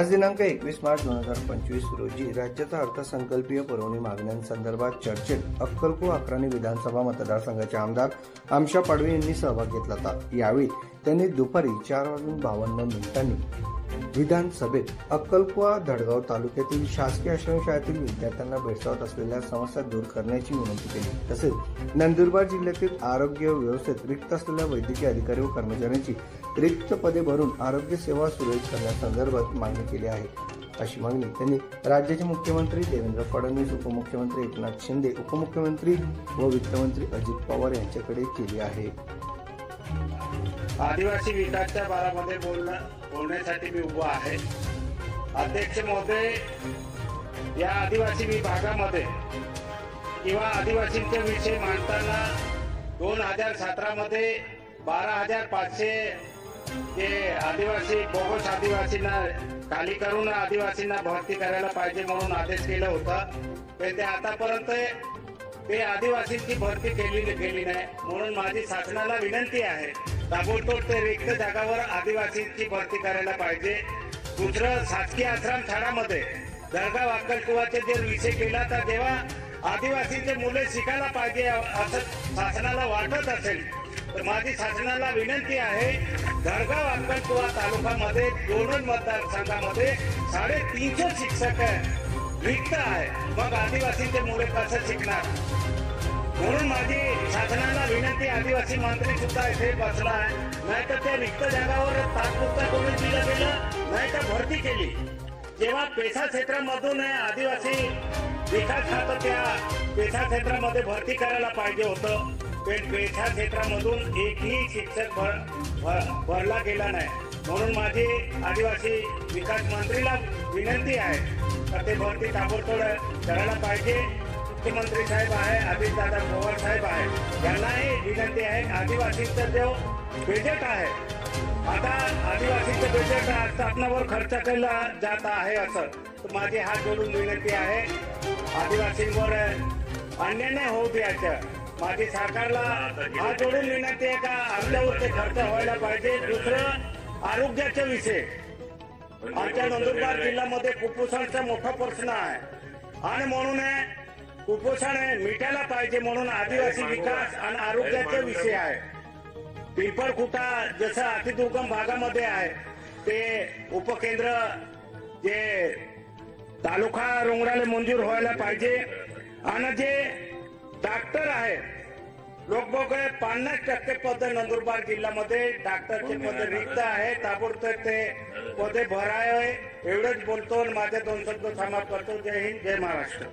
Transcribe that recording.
आज दिनांक 21 मार्च 2025 रोजी राज्याचा अर्थसंकल्पीय पुरवणी मागण्यांसंदर्भात चर्चेत अक्कलकुवा अक्राणी विधानसभा मतदारसंघाचे आमदार आमशा पाडवी यांनी सहभाग घेतला होता। यावेळी त्यांनी दुपारी 4:52 विधानसभेत अक्कलकुवा धडगाव तालुक्यातील शासकीय आश्रमशाळेतील विद्यार्थ्यांना भेडसावत असलेल्या समस्या दूर करण्याची विनंती केली। तसेच नंदुरबार जिल्ह्यातील आरोग्य व्यवस्थेत रिक्त असलेल्या वैद्यकीय अधिकारी व कर्मचाऱ्यांची रिक्त पदे भरून आरोग्य सेवा सुरळीत करण्यासंदर्भात मागणी केली आहे। अशी मागणी त्यांनी राज्याचे मुख्यमंत्री देवेंद्र फडणवीस, उपमुख्यमंत्री एकनाथ शिंदे, उपमुख्यमंत्री व वित्तमंत्री अजित पवार यांच्याकडे केली आहे। आदिवासी विकासच्या बारामध्ये बोलण्यासाठी मी उभा आहे। अध्यक्ष महोदय, या आदिवासी विभागामध्ये किंवा आदिवासींचे विषय मांडताना 2017 मध्ये 12,500 जे आदिवासी बोगस आदिवासींना खाली करून आदिवासींना भरती करायला पाहिजे म्हणून आदेश केला होता। ते आतापर्यंत ते आदिवासींची भरती केली नाही, म्हणून माझी शासनाला विनंती आहे ताबडतोब ते रिक्त जागावर आदिवासींची भरती करायला पाहिजे। दुसरं, शासकीय आश्रम शाळामध्ये धडगाव अक्कलकुवाचे जे विषय केला तर जेव्हा आदिवासींचे मुले शिकायला पाहिजे असं शासनाला वाटत असेल तर माझी शासनाला विनंती आहे, धडगाव अक्कलकुवा तालुक्यामध्ये दोन मतदारसंघामध्ये 350 शिक्षक रिक्त आहे, मग आदिवासींचे मुले कसं शिकणार? म्हणून माझी शासनाला विनंती, आदिवासी मंत्री सुद्धा इथे बसला आहे, नाही तर त्या रिक्त जागावर तात्पुरता कोणी दिलं गेलं नाही तर भरती केली। जेव्हा पेशा क्षेत्रामधून आदिवासी विकास खातं त्या पेशा क्षेत्रामध्ये भरती करायला पाहिजे होतं, पेशा क्षेत्रामधून एकही शिक्षक भरला गेला नाही। म्हणून माझी आदिवासी विकास मंत्रीला विनंती आहे तर ते भरती ताबडतोब करायला पाहिजे। मुख्यमंत्री साहेब आहे, अजितदादा पवार साहेब आहे, यांनाही विनंती आहे। आदिवासींचं जो बजेट आहे, आता आदिवासींचं बजेट स्थापनावर खर्च केला जात आहे असं तर माझी हात जोडून विनंती आहे, आदिवासींवर अन्याय नाही होऊ द्यायचं। माझी सरकारला हात जोडून विनंती आहे का आमच्यावर ते खर्च व्हायला पाहिजे। दुसरं, आरोग्याचा विषय, आमच्या नंदुरबार जिल्ह्यामध्ये कुपोषणचा मोठा प्रश्न आहे आणि म्हणून कुपोषण मिटायला पाहिजे, म्हणून आदिवासी विकास आणि आरोग्याचा विषय आहे। पिंपळखुटा जसं अतिदुर्गम भागामध्ये आहे ते उपकेंद्र जे तालुका रुग्णालय मंजूर व्हायला पाहिजे आणि जे डॉक्टर आहे लोकबोगळे 50% पद नंदुरबार जिल्ह्यामध्ये डॉक्टरचे पद रिक्त आहे, ताबडतोब ते पदे भरावे एवढंच बोलतो। माझे 2 शब्द समाप्त करतो। जय हिंद, जय महाराष्ट्र।